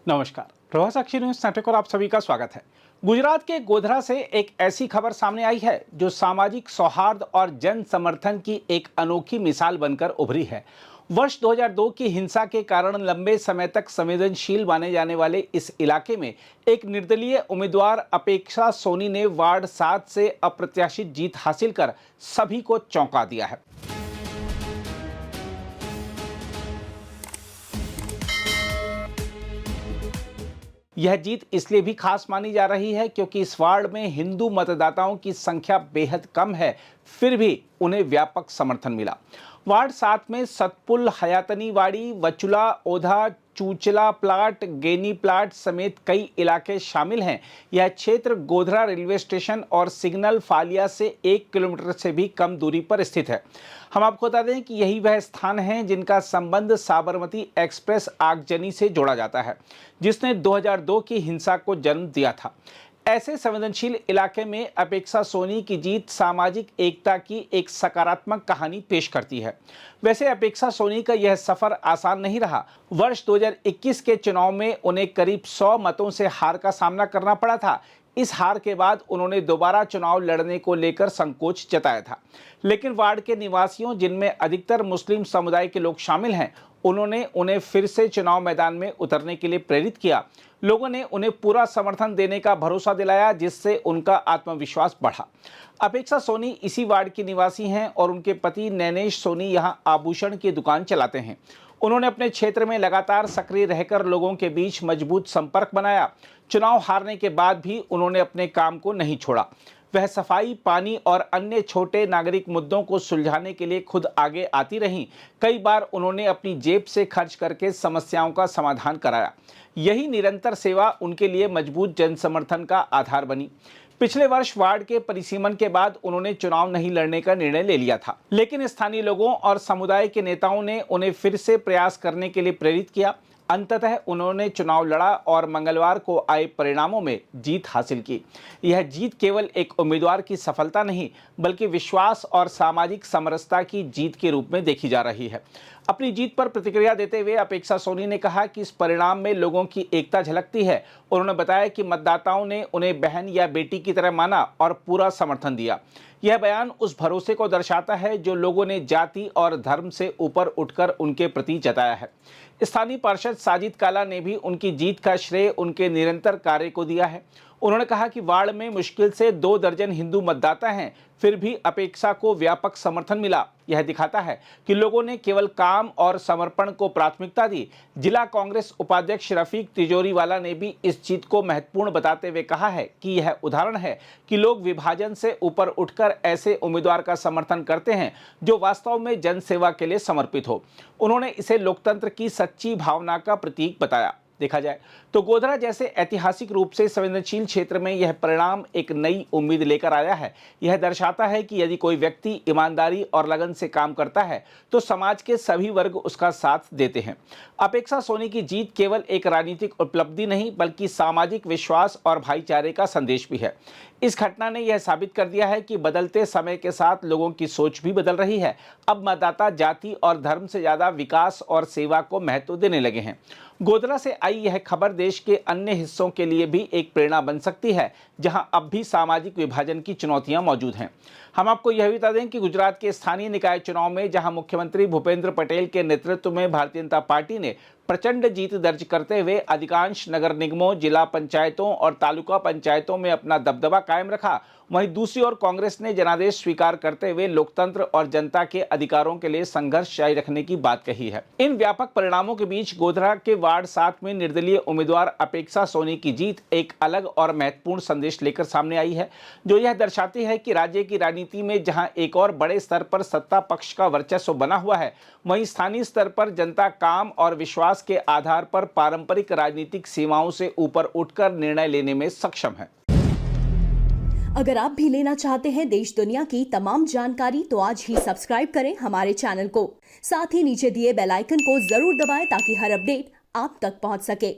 नमस्कार, प्रभात साक्षी news network और आप सभी का स्वागत है। गुजरात के गोधरा से एक ऐसी खबर सामने आई है जो सामाजिक सौहार्द और जन समर्थन की एक अनोखी मिसाल बनकर उभरी है। वर्ष 2002 की हिंसा के कारण लंबे समय तक संवेदनशील माने जाने वाले इस इलाके में एक निर्दलीय उम्मीदवार अपेक्षा सोनी ने वार्ड 7 से अप्रत्याशित जीत हासिल कर सभी को चौंका दिया है। यह जीत इसलिए भी खास मानी जा रही है क्योंकि इस वार्ड में हिंदू मतदाताओं की संख्या बेहद कम है, फिर भी उन्हें व्यापक समर्थन मिला। वार्ड 7 में सतपुल, हयातनी वाड़ी, वचुला, ओधा, चूचला प्लाट, गेनी प्लाट समेत कई इलाके शामिल हैं। यह क्षेत्र गोधरा रेलवे स्टेशन और सिग्नल फालिया से 1 किलोमीटर से भी कम दूरी पर स्थित है। हम आपको बता दें कि यही वह स्थान है जिनका संबंध साबरमती एक्सप्रेस आगजनी से जोड़ा जाता है, जिसने 2002 की हिंसा को जन्म दिया था। ऐसे संवेदनशील इलाके में अपेक्षा सोनी की जीत सामाजिक एकता की एक सकारात्मक कहानी पेश करती है। वैसे अपेक्षा सोनी का यह सफर आसान नहीं रहा। वर्ष 2021 के चुनाव में उन्हें करीब 100 मतों से हार का सामना करना पड़ा था। इस हार के बाद उन्होंने दोबारा चुनाव लड़ने को लेकर संकोच जताया था, लेकिन वार्ड के निवासियों, जिनमें अधिकतर मुस्लिम समुदाय के लोग शामिल हैं, उन्होंने उन्हें फिर से चुनाव मैदान में उतरने के लिए प्रेरित किया। लोगों ने उन्हें पूरा समर्थन देने का भरोसा दिलाया, जिससे उनका आत्मविश्वास बढ़ा। अपेक्षा सोनी इसी वार्ड की निवासी हैं और उनके पति नैनेश सोनी यहां आभूषण की दुकान चलाते हैं। उन्होंने अपने क्षेत्र में लगातार सक्रिय रहकर लोगों के बीच मजबूत संपर्क बनाया। चुनाव हारने के बाद भी उन्होंने अपने काम को नहीं छोड़ा। वह सफाई, पानी और अन्य छोटे नागरिक मुद्दों को सुलझाने के लिए खुद आगे आती रहीं। कई बार उन्होंने अपनी जेब से खर्च करके समस्याओं का समाधान कराया। यही निरंतर सेवा उनके लिए मजबूत जन समर्थन का आधार बनी। पिछले वर्ष वार्ड के परिसीमन के बाद उन्होंने चुनाव नहीं लड़ने का निर्णय ले लिया था, लेकिन स्थानीय लोगों और समुदाय के नेताओं ने उन्हें फिर से प्रयास करने के लिए प्रेरित किया। अंततः उन्होंने चुनाव लड़ा और मंगलवार को आए परिणामों में जीत हासिल की। यह जीत केवल एक उम्मीदवार की सफलता नहीं, बल्कि विश्वास और सामाजिक समरसता की जीत के रूप में देखी जा रही है। अपनी जीत पर प्रतिक्रिया देते हुए अपेक्षा सोनी ने कहा कि इस परिणाम में लोगों की एकता झलकती है। उन्होंने बताया कि मतदाताओं ने उन्हें बहन या बेटी की तरह माना और पूरा समर्थन दिया। यह बयान उस भरोसे को दर्शाता है जो लोगों ने जाति और धर्म से ऊपर उठकर उनके प्रति जताया है। स्थानीय पार्षद साजिद काला ने भी उनकी जीत का श्रेय उनके निरंतर कार्य को दिया है। उन्होंने कहा कि वार्ड में मुश्किल से 2 दर्जन हिंदू मतदाता हैं, फिर भी अपेक्षा को व्यापक समर्थन मिला। यह दिखाता है कि लोगों ने केवल काम और समर्पण को प्राथमिकता दी। जिला कांग्रेस उपाध्यक्ष रफीक तिजोरीवाला ने भी इस जीत को महत्वपूर्ण बताते हुए कहा है कि यह उदाहरण है कि लोग विभाजन से ऊपर उठकर ऐसे उम्मीदवार का समर्थन करते हैं जो वास्तव में जनसेवा के लिए समर्पित हो। उन्होंने इसे लोकतंत्र की सच्ची भावना का प्रतीक बताया। देखा जाए तो गोधरा जैसे ऐतिहासिक रूप से संवेदनशील क्षेत्र में यह परिणाम एक नई उम्मीद लेकर आया है। यह दर्शाता है कि यदि कोई व्यक्ति ईमानदारी और लगन से काम करता है तो समाज के सभी वर्ग उसका साथ देते हैं। अपेक्षा सोनी की जीत केवल एक राजनीतिक उपलब्धि नहीं, बल्कि सामाजिक विश्वास और भाईचारे का संदेश भी है। इस घटना ने यह साबित कर दिया है कि बदलते समय के साथ लोगों की सोच भी बदल रही है। अब मतदाता जाति और धर्म से ज्यादा विकास और सेवा को महत्व देने लगे हैं। गोधरा से आई यह खबर देश के अन्य हिस्सों के लिए भी एक प्रेरणा बन सकती है, जहां अब भी सामाजिक विभाजन की चुनौतियां मौजूद हैं। हम आपको यह भी बता दें कि गुजरात के स्थानीय निकाय चुनाव में जहां मुख्यमंत्री भूपेंद्र पटेल के नेतृत्व में भारतीय जनता पार्टी ने प्रचंड जीत दर्ज करते हुए अधिकांश नगर निगमों, जिला पंचायतों और तालुका पंचायतों में अपना दबदबा कायम रखा, वहीं दूसरी ओर कांग्रेस ने जनादेश स्वीकार करते हुए लोकतंत्र और जनता के अधिकारों के लिए संघर्ष जारी रखने की बात कही है। इन व्यापक परिणामों के बीच गोधरा के वार्ड 7 में निर्दलीय उम्मीदवार अपेक्षा सोनी की जीत एक अलग और महत्वपूर्ण संदेश लेकर सामने आई है, जो यह दर्शाती है कि राज्य की राजनीति में जहां एक और बड़े स्तर पर सत्ता पक्ष का वर्चस्व बना हुआ है, वहीं स्थानीय स्तर पर जनता काम और विश्वास के आधार पर पारंपरिक राजनीतिक सीमाओं से ऊपर उठकर निर्णय लेने में सक्षम है। अगर आप भी लेना चाहते हैं देश दुनिया की तमाम जानकारी, तो आज ही सब्सक्राइब करें हमारे चैनल को। साथ ही नीचे दिए बेल आइकन को जरूर दबाएं ताकि हर अपडेट आप तक पहुंच सके।